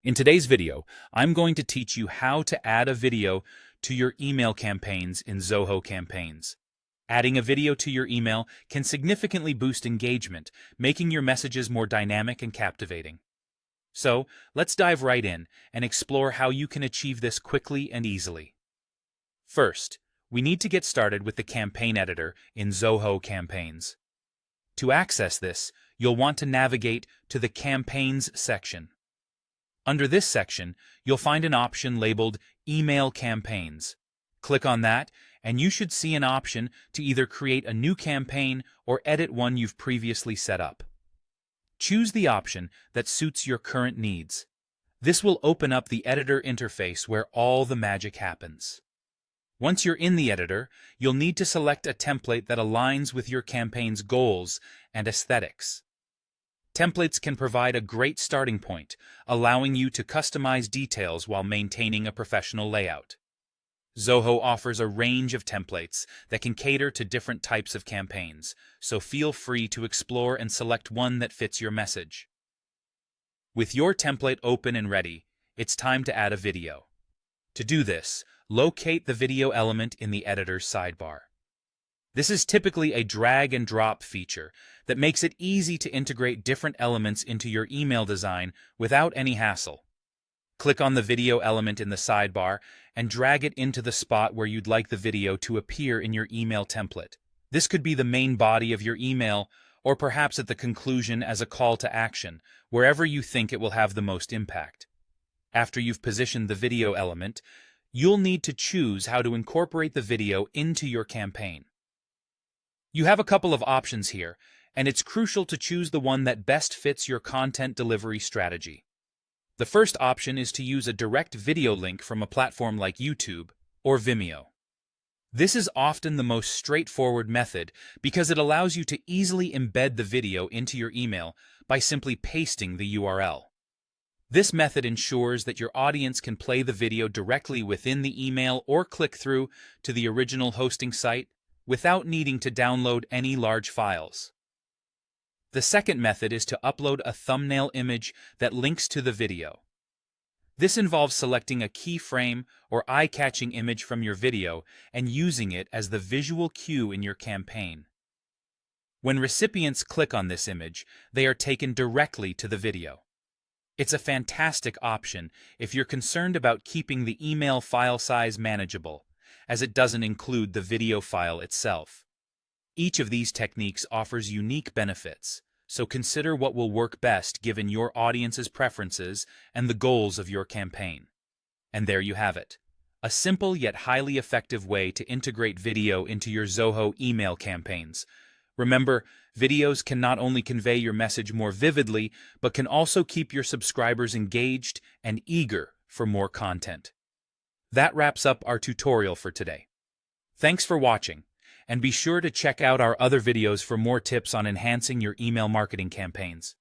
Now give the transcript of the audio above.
In today's video, I'm going to teach you how to add a video to your email campaigns in Zoho Campaigns. Adding a video to your email can significantly boost engagement, making your messages more dynamic and captivating. So, let's dive right in and explore how you can achieve this quickly and easily. First, we need to get started with the campaign editor in Zoho Campaigns. To access this, you'll want to navigate to the Campaigns section. Under this section, you'll find an option labeled Email Campaigns. Click on that, and you should see an option to either create a new campaign or edit one you've previously set up. Choose the option that suits your current needs. This will open up the editor interface where all the magic happens. Once you're in the editor, you'll need to select a template that aligns with your campaign's goals and aesthetics. Templates can provide a great starting point, allowing you to customize details while maintaining a professional layout. Zoho offers a range of templates that can cater to different types of campaigns, so feel free to explore and select one that fits your message. With your template open and ready, it's time to add a video. To do this, locate the video element in the editor's sidebar. This is typically a drag-and-drop feature that makes it easy to integrate different elements into your email design without any hassle. Click on the video element in the sidebar and drag it into the spot where you'd like the video to appear in your email template. This could be the main body of your email, or perhaps at the conclusion as a call to action, wherever you think it will have the most impact. After you've positioned the video element, you'll need to choose how to incorporate the video into your campaign. You have a couple of options here, and it's crucial to choose the one that best fits your content delivery strategy. The first option is to use a direct video link from a platform like YouTube or Vimeo. This is often the most straightforward method because it allows you to easily embed the video into your email by simply pasting the URL. This method ensures that your audience can play the video directly within the email or click through to the original hosting site without needing to download any large files. The second method is to upload a thumbnail image that links to the video. This involves selecting a keyframe or eye-catching image from your video and using it as the visual cue in your campaign. When recipients click on this image, they are taken directly to the video. It's a fantastic option if you're concerned about keeping the email file size manageable, as it doesn't include the video file itself. Each of these techniques offers unique benefits, so consider what will work best given your audience's preferences and the goals of your campaign. And there you have it, a simple yet highly effective way to integrate video into your Zoho email campaigns. Remember, videos can not only convey your message more vividly, but can also keep your subscribers engaged and eager for more content. That wraps up our tutorial for today. Thanks for watching, and be sure to check out our other videos for more tips on enhancing your email marketing campaigns.